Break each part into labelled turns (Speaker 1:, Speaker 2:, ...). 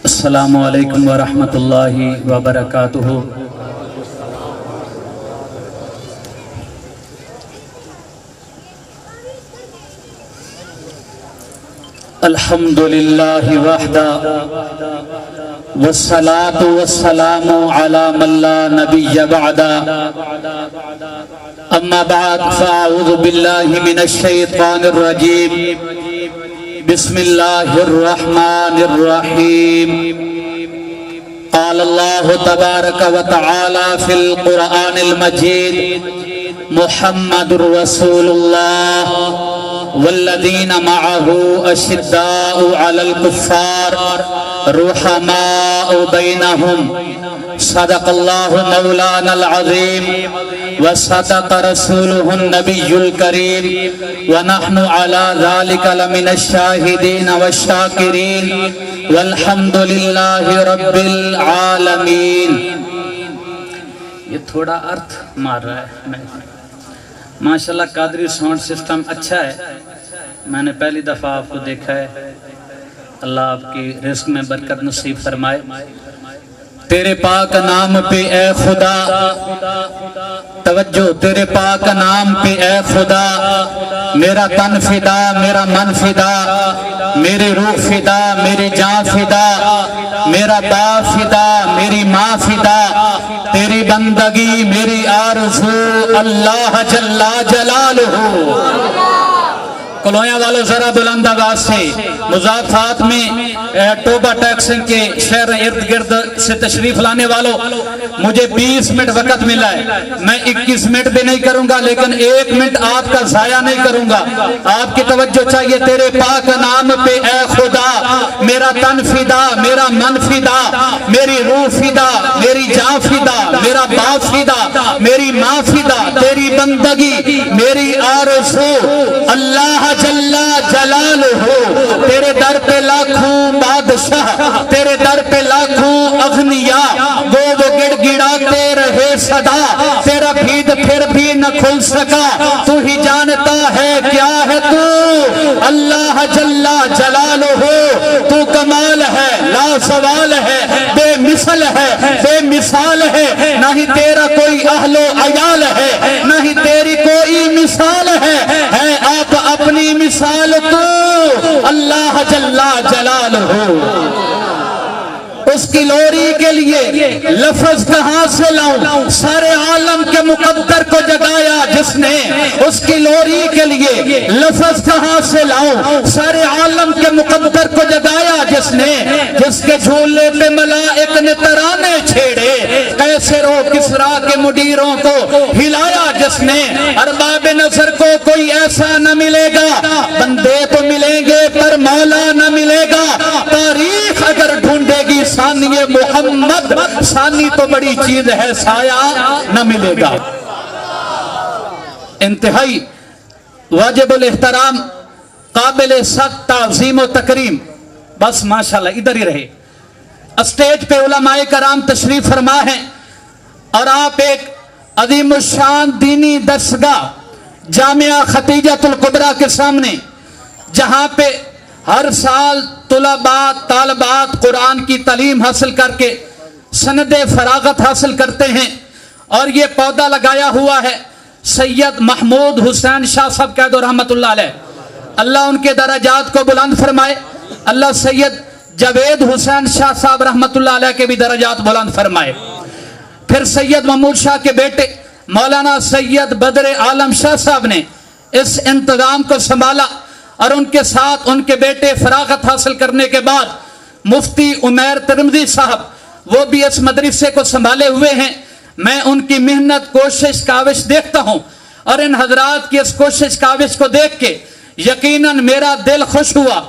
Speaker 1: السلام علیکم ورحمۃ اللہ وبرکاتہ۔ الحمد للہ وحدہ والصلاة والسلام علی من لا نبی بعدہ، اما بعد فاعوذ باللہ من الشیطان الرجیم، بسم اللہ الرحمن الرحیم۔ قال اللہ تبارک و تعالی فی القرآن المجید، محمد رسول اللہ والذین معه اشداء علی الکفار رحماء بینہم، صدق اللہ مولانا العظیم وصدق رسولہ النبی الکریم، ونحن علی ذلک لمن الشاہدین والشاکرین، والحمد للہ رب العالمین۔ یہ تھوڑا ارتھ مار رہا ہے، ماشاءاللہ قادری ساؤنڈ سسٹم اچھا ہے، میں نے پہلی دفعہ آپ کو دیکھا ہے، اللہ آپ کی رزق میں برکت نصیب فرمائے۔ تیرے پاک نام پہ اے خدا، توجہ، تیرے پاک نام پہ اے خدا، میرا تن فدا، میرا من فدا، میری روح فدا، میری جان فدا، میرا باپ فدا، میری ماں فدا، تیری بندگی میری آرزو، اللہ جل جلالہ۔ کلویاں والوں ذرا بلند آواز سے مضافات میں ٹوبہ ٹیکسنگ کے شہر ارد گرد سے تشریف لانے والوں، مجھے 20 منٹ وقت ملا ہے، میں 21 منٹ بھی نہیں کروں گا، لیکن 1 منٹ آپ کا ضائع نہیں کروں گا۔ آپ کی توجہ چاہیے۔ تیرے پاک نام پہ اے خدا، میرا تن فدا، میرا من فدا، میری روح فدا، میری جان فدا، میرا باپ فدا، میری ماں فدا، تیری بندگی میری آرزو، اللہ جل جلالہ۔ تیرے در پہ لاکھوں بادشاہ، تیرے در پہ لاکھوں اغنیاء، وہ گڑ گڑاتے رہے صدا، تیرا بھید پھر بھی نہ کھل سکا، تو ہی جانتا ہے کیا ہے تو، اللہ جل جلالہ۔ تو کمال ہے، لا سوال ہے، بے مثل ہے، بے مثال ہے، نہ ہی تیرا کوئی اہل و عیال ہے، نہ ہی تیری کوئی مثال ہے آپ اپنی مثال تو، اللہ جل جلالہ۔ اس کی لوری کے لیے لفظ کہاں سے لاؤں، سارے عالم کے مقدر کو جگایا جس نے، اس کی لوری کے لیے لفظ کہاں سے لاؤں، سارے عالم کے مقدر کو جگایا جس نے، جس کے جھولے پہ ملائک نے ترانے چھیڑے، قیصر و کسریٰ کے مدیروں کو ہلایا جس نے، ارباب نظر کو کوئی ایسا نہ ملے گا، بندے تو ملیں گے پر مولا نہ ملے گا، تاریخ اگر ڈھونڈے گی ثانی محمد، ثانی تو بڑی چیز ہے، سایہ نہ ملے گا۔ انتہائی واجب الاحترام، قابل سخت تعظیم و تکریم، بس ماشاءاللہ ادھر ہی رہے، اسٹیج پہ علماء کرام تشریف فرما ہیں، اور آپ ایک عظیم الشان دینی درسگاہ جامعہ ختیجۃ الکبریٰ کے سامنے، جہاں پہ ہر سال طلباء طالبات قرآن کی تعلیم حاصل کر کے سند فراغت حاصل کرتے ہیں، اور یہ پودا لگایا ہوا ہے سید محمود حسین شاہ صاحب قید رحمت اللہ علیہ، اللہ ان کے درجات کو بلند فرمائے، اللہ سید جاوید حسین شاہ صاحب رحمت اللہ علیہ کے بھی درجات بلند فرمائے۔ پھر سید محمود شاہ کے بیٹے مولانا سید بدر عالم شاہ صاحب نے اس انتظام کو سنبھالا، اور ان کے ساتھ ان کے بیٹے فراغت حاصل کرنے کے بعد مفتی عمیر ترمذی صاحب، وہ بھی اس مدرسے کو سنبھالے ہوئے ہیں۔ میں ان کی محنت، کوشش، کاوش دیکھتا ہوں، اور ان حضرات کی اس کوشش کاوش کو دیکھ کے یقیناً میرا دل خوش ہوا،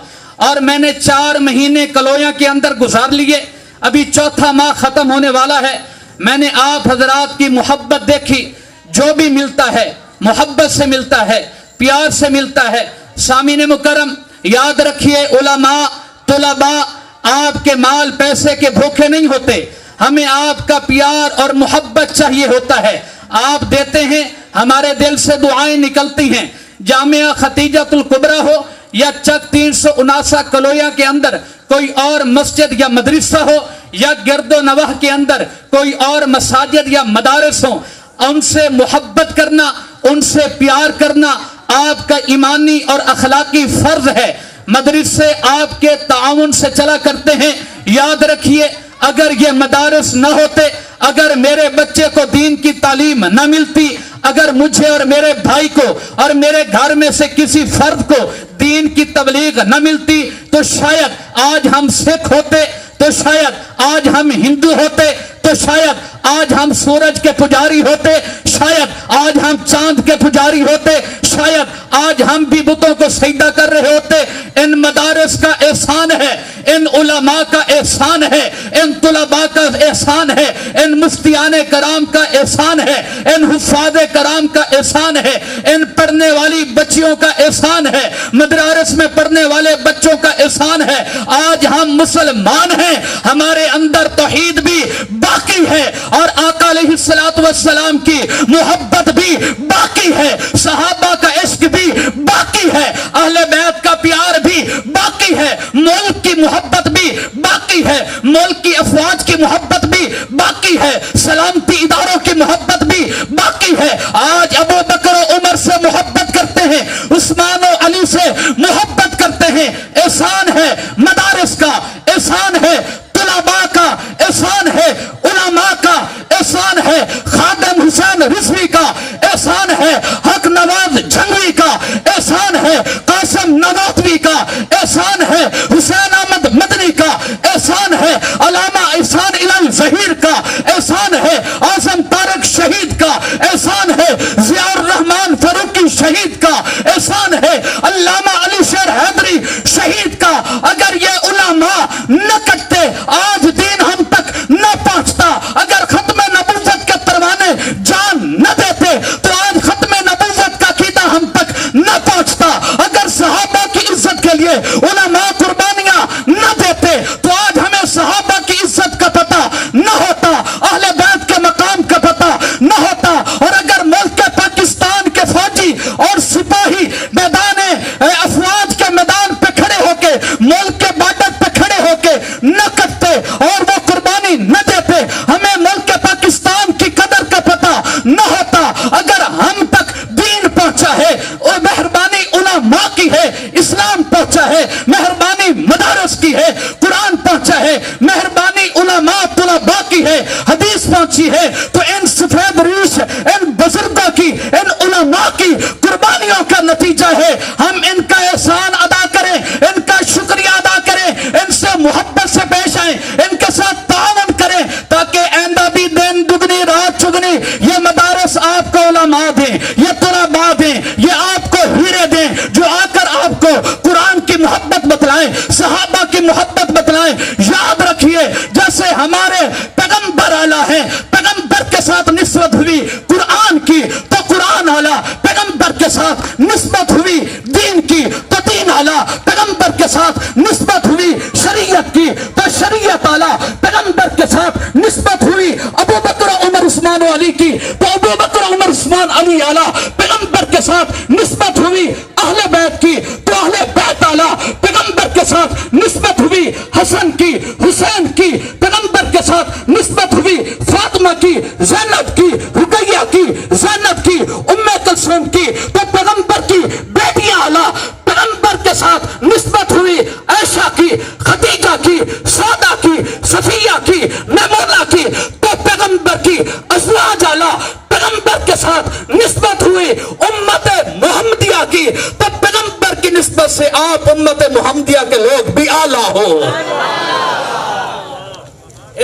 Speaker 1: اور میں نے 4 مہینے کلویاں کے اندر گزار لیے، ابھی 4تھا ماہ ختم ہونے والا ہے۔ میں نے آپ حضرات کی محبت دیکھی، جو بھی ملتا ہے محبت سے ملتا ہے، پیار سے ملتا ہے۔ سامعین مکرم، یاد رکھیے، علماء طلباء آپ کے مال پیسے کے بھوکے نہیں ہوتے، ہمیں آپ کا پیار اور محبت چاہیے ہوتا ہے۔ آپ دیتے ہیں، ہمارے دل سے دعائیں نکلتی ہیں۔ جامعہ ختیجۃ الکبریٰ ہو یا چک 379 کلویا کے اندر کوئی اور مسجد یا مدرسہ ہو، یا گرد و نواح کے اندر کوئی اور مساجد یا مدارس ہوں، ان سے محبت کرنا، ان سے پیار کرنا آپ کا ایمانی اور اخلاقی فرض ہے۔ مدرسے آپ کے تعاون سے چلا کرتے ہیں۔ یاد رکھیے، اگر یہ مدارس نہ ہوتے، اگر میرے بچے کو دین کی تعلیم نہ ملتی، اگر مجھے اور میرے بھائی کو اور میرے گھر میں سے کسی فرد کو دین کی تبلیغ نہ ملتی، تو شاید آج ہم سکھ ہوتے، تو شاید آج ہم ہندو ہوتے، تو شاید آج ہم سورج کے پجاری ہوتے، شاید آج ہم چاند کے پجاری ہوتے، شاید آج ہم بھی بتوں کو سجدہ کر رہے ہوتے۔ ان مدارس کا احسان ہے، ان علماء کا احسان ہے، ان طلباء کا احسان ہے، ان مفتیان کرام کا احسان ہے، ان حفاظ کرام کا احسان ہے، ان پڑھنے والی بچیوں کا احسان ہے، مدارس میں پڑھنے والے بچوں کا احسان ہے۔ آج ہم مسلمان ہیں، ہمارے اندر توحید بھی باقی ہے، اور آقا علیہ السلام کی محبت بھی باقی ہے، صحابہ کا عشق بھی باقی ہے، اہل بیت کا پیار بھی باقی ہے، ملک کی محبت بھی باقی ہے، ملک کی افواج کی محبت بھی باقی ہے، سلامتی اداروں کی محبت بھی باقی ہے۔ آج ابو بکر و عمر سے محبت کرتے ہیں، عثمان و علی سے محبت کرتے ہیں۔ احسان ہے مدارس کا، احسان ہے طلباء کا، احسان ہے علماء کا، احسان ہے خادم حسین رضوی کا، احسان ہے حق نواز جھنگوی کا، احسان ہے قاسم نانوتوی کا، احسان ہے حسین احمد مدنی کا، احسان ہے علامہ احسان الہی ظہیر کا، احسان ہے اعظم طارق شہید کا، احسان ہے ضیاء الرحمن فاروقی شہید کا، احسان ہے علامہ علی شیر حیدری شہید کا۔ اگر یہ علماء نہ کٹتے، آج دین ہم تک نہ پہنچتا۔ اگر ختم نبوت کے پروانے جان نہ دیتے، تو آج ختم نبوت کا عقیدہ ہم تک نہ پہنچتا۔ اگر صحابہ کی عزت کے لیے علماء قربانیاں نہ دیتے، تو آج ہمیں صحابہ کی عزت کا پتہ نہ ہوتا، اہل بیت کے مقام کا پتہ نہ ہوتا۔ اور اگر ملک کے پاکستان کے فوجی اور سپاہی میدان افواج کے میدان پہ کھڑے ہو کے، ملک کے بارڈر پہ کھڑے ہو کے نہ کرتے اور وہ قربانی نہ دیتے، ہمیں ملک کے پاکستان کی قدر کا پتہ نہ ہوتا۔ اگر ہم تک دین پہنچا ہے، اور مہربانی علماء کی ہے، اسلام پہنچا ہے، مہربانی مدارس کی ہے، قرآن پہنچا ہے، مہربانی علماء طلباء کی ہے، حدیث پہنچی ہے، تو ان سفید ریش، ان بزرگوں کی، ان علماء کی قربانیوں کا نتیجہ ہے۔ ہم ان کا احسان ادا کریں، ان کا شکریہ ادا کریں، ان سے محبت سے پیش آئیں، ان کے ساتھ تعاون کریں، تاکہ آئندہ بھی دن دگنی رات چگنی یہ مدارس آپ کو علماء دیں، یہ طلباء دیں، یہ آپ کو ہیرے دیں، جو آ کر آپ کو قرآن کی محبت بتلائیں، صحابہ کی محبت بتلائیں۔ یاد رکھیے، جیسے ہمارے پیغمبر اعلیٰ ہیں، پیغمبر کے ساتھ نسبت ہوئی قرآن کی تو قرآن اعلیٰ، پیغمبر کے ساتھ نسبت ہوئی دین کی تو دین اعلیٰ، پیغمبر کے ساتھ نسبت ہوئی شریعت کی تو شریعت اعلیٰ، پیغمبر کے ساتھ نسبت ہوئی ابو بکر عمر عثمان و علی کی تو ابو بکر عمر عثمان علی اعلیٰ، پیغمبر کے ساتھ نسبت ہوئی اہل بیت کی تو اہل بیت اعلیٰ، پیغمبر کے ساتھ نسبت ہوئی حسن کی حسین کی، پیغمبر کے ساتھ نسبت ہوئی فاطمہ کی زینب کی رقیہ کی زینب کی ام کلثوم کی تو پیغمبر کی بیٹیاں اعلیٰ، پیغمبر کے ساتھ نسبت ہوئی عائشہ کی خدیجہ کی سعدہ کی صفیہ کی میمونہ کی تو پیغمبر کی ازواج اعلیٰ، پیغمبر کے ساتھ نسبت ہوئی امت محمدیہ کی تو پیغمبر کی نسبت سے آپ امت محمدیہ کے لوگ بھی اعلیٰ ہو۔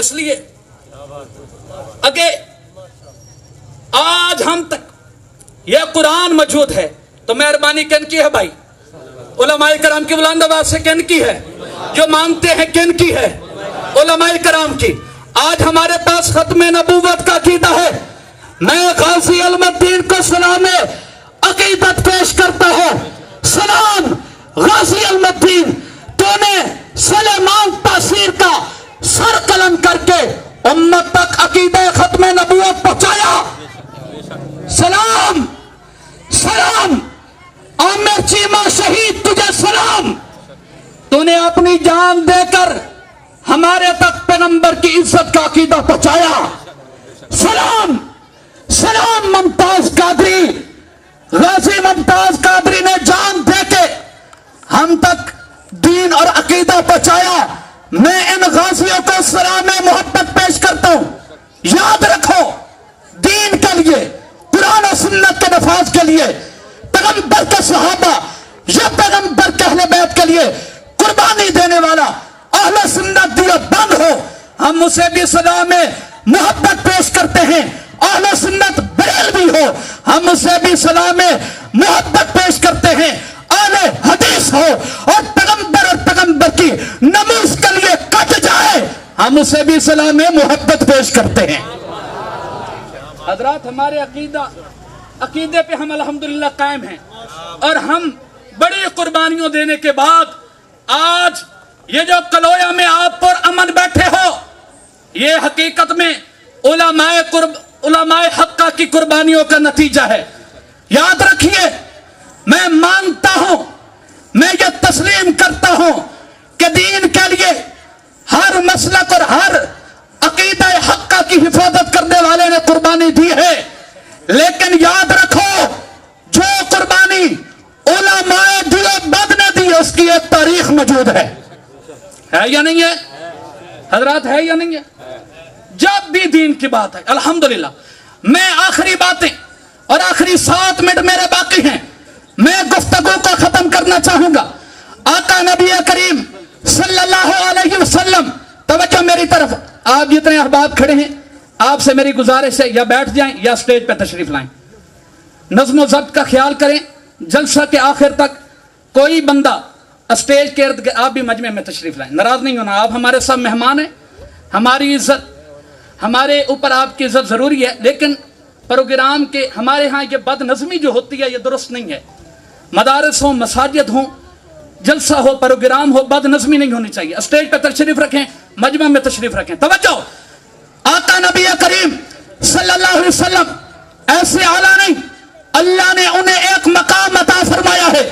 Speaker 1: اس لیے اگر آج ہم تک یہ قرآن موجود ہے تو مہربانی کن کی ہے بھائی؟ علماء کرام کی بلند آواز سے کن کی ہے؟ جو مانگتے ہیں کن کی ہے؟ علماء کرام کی۔ آج ہمارے پاس ختم نبوت کا عقیدہ ہے۔ میں غازی علم الدین کو سلام عقیدت پیش کرتا ہوں۔ سلام غازی علم الدین، تو نے سلیمان تاثیر کا سر قلم کر کے امت تک عقیدہ ختم نبوت پہنچایا۔ سلام سلام عامر چیمہ شہید، تجھے سلام۔
Speaker 2: تو نے اپنی جان دے کر ہمارے تک پیغمبر کی عزت کا عقیدہ پہنچایا. سلام سلام ممتاز قادری. غازی ممتاز قادری نے جان دے کے ہم تک دین اور عقیدہ پہنچایا. میں ان غازیوں کو سلام محبت پیش کرتا ہوں. یاد رکھو, دین کے لیے, قرآن و سنت کے نفاذ کے لیے, پیغمبر کے صحابہ یا پیغمبر کے اہل بیت کے لیے قربانی دینے والا اہل سنت دیوبند بند ہو, ہم اسے بھی سلام محبت پیش کرتے ہیں. اہل سنت بریلوی ہو, ہم اسے بھی سلام محبت پیش کرتے ہیں. اہل حدیث ہو اور پیغمبر کی نماز کے لیے کٹ جائے, ہم اسے بھی سلام محبت پیش کرتے ہیں. حضرات, ہمارے عقیدے پہ ہم الحمدللہ قائم ہیں, اور ہم بڑی قربانیوں دینے کے بعد آج یہ جو کلویا میں آپ پر امن بیٹھے ہو, یہ حقیقت میں علماء حقہ کی قربانیوں کا نتیجہ ہے. یاد رکھیے, میں مانتا ہوں, میں یہ تسلیم کرتا ہوں کہ دین کے لیے ہر مسلک اور ہر عقیدہ حقہ کی حفاظت کرنے والے نے قربانی دی ہے. لیکن یاد رکھو, جو قربانی علماء دیوبند نے دی اس کی ایک تاریخ موجود ہے یا نہیں ہے حضرات, ہے یا نہیں ہے؟ جب بھی دین کی بات ہے, الحمدللہ, میں آخری باتیں اور آخری 7 منٹ میرے باقی ہیں, میں گفتگو کو ختم کرنا چاہوں گا. آقا نبی کریم صلی اللہ علیہ وسلم, توجہ میری طرف, آپ جتنے احباب کھڑے ہیں, آپ سے میری گزارش ہے یا بیٹھ جائیں یا سٹیج پہ تشریف لائیں. نظم و ضبط کا خیال کریں. جلسہ کے آخر تک کوئی بندہ سٹیج کے ارد, آپ بھی مجمع میں تشریف لائیں, ناراض نہیں ہونا, آپ ہمارے سب مہمان ہیں. ہماری عزت, ہمارے اوپر آپ کی عزت ضروری ہے, لیکن پروگرام کے ہمارے ہاں یہ بد نظمی جو ہوتی ہے یہ درست نہیں ہے. مدارس ہوں, مساجد ہوں, جلسہ ہو, پروگرام ہو, بد نظمی نہیں ہونی چاہیے. اسٹیج پہ تشریف رکھیں, مجمع میں تشریف رکھیں. توجہ, آقا نبی کریم صلی اللہ علیہ وسلم ایسے اعلیٰ نہیں, اللہ نے انہیں ایک مقام عطا فرمایا ہے.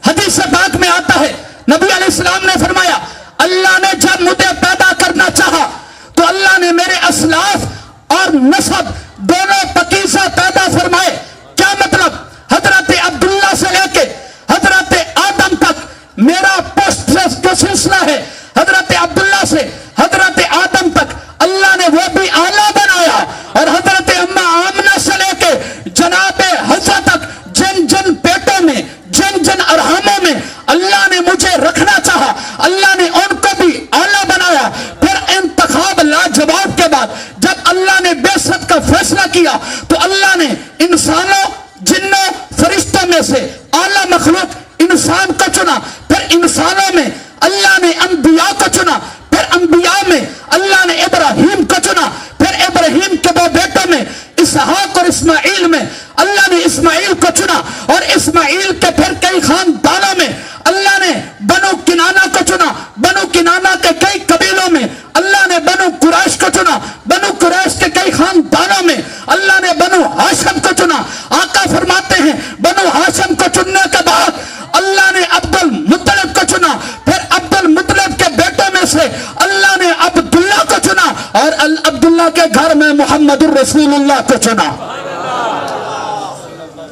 Speaker 2: حدیث پاک میں آتا ہے, نبی علیہ السلام نے فرمایا, اللہ نے جب مجھے پیدا کرنا چاہا تو اللہ نے میرے اسلاف اور نسب دونوں پاکیزہ پیدا فرمائے. کیا مطلب؟ حضرت عبداللہ سے لے کے حضرت آدم تک میرا پوسٹ جو سلسلہ ہے, حضرت عبداللہ سے حضرت آدم تک اللہ نے وہ بھی اعلیٰ بنایا, اور حضرت اماں آمنہ سے لے کے جناب حضرت تک جن جن پیٹوں میں, جن جن ارحاموں میں اللہ نے مجھے رکھنا چاہا, اللہ نے ان کو بھی اعلیٰ بنایا. پھر انتخاب لاجواب کے بعد جب اللہ نے بعثت کا فیصلہ کیا تو اللہ نے انسانوں, جنوں, فرشتوں میں سے اعلیٰ مخلوق انسان کو چنا. پھر انسانوں میں اللہ نے انبیاء کو چنا. پھر انبیاء میں اللہ نے ابراہیم کو چنا. پھر ابراہیم کے 2 بیٹوں میں اسحاق اور اسماعیل میں اللہ نے اسماعیل کو چنا. اور اسماعیل کے پھر کئی خاندانوں میں اللہ نے بنو کنانہ کو چنا. بنو کنانہ کے کئی قبیلوں میں اللہ نے بنو قریش کو چنا. بنو قریش کے کئی خاندانوں میں اللہ نے بنو ہاشم کو چنا. آقا فرماتے ہیں, بنو ہاشم کو چننے کے بعد اللہ نے عبد المطلب کو چنا. پھر عبد المطلب کے بیٹوں میں سے اللہ نے عبداللہ کو چنا, اور عبداللہ کے گھر میں محمد الرسول اللہ کو چنا.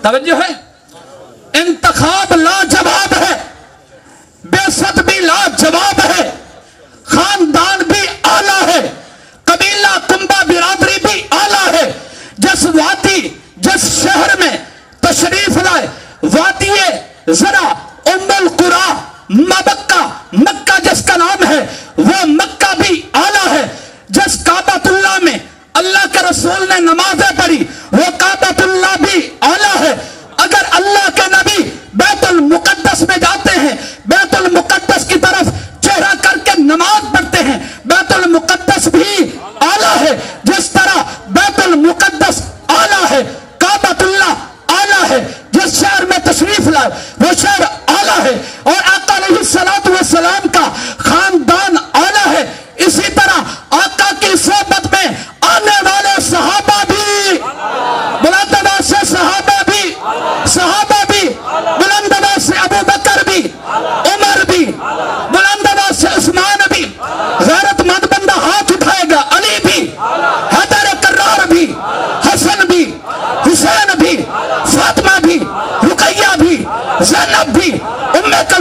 Speaker 2: توجہ ہے, انتخاب لاجواب ہے, بعثت بھی لاجواب ہے, خاندان بھی اعلیٰ ہے, قبیلہ کنبہ برادری بھی اعلیٰ ہے. جس وادی, جس شہر میں تشریف لائے, وادی ذرا ام القریٰ, مکہ, مکہ جس کا نام ہے وہ مکہ بھی اعلیٰ ہے. جس کعبۃ اللہ میں اللہ کے رسول نے نمازیں پڑھی وہ کعبۃ اللہ بھی اعلیٰ ہے. اگر اللہ کے نبی بیت المقدس میں جاتے ہیں, بیت المقدس کی طرف چہرہ کر کے نماز پڑھتے ہیں, بیت المقدس بھی اعلیٰ ہے. جس طرح بیت المقدس اعلیٰ ہے, کعبۃ اللہ اعلیٰ ہے, جس شہر میں تشریف لائے وہ شہر اعلیٰ ہے, اور آقا علیہ السلام کا خاندان اعلیٰ ہے. اسی طرح آقا کی صحبت میں آنے والے صحابہ بھی, بلند آواز سے صحابہ بھی, صحابہ بھی, بلند آواز سے ابو بکر بھی, عمر بھی,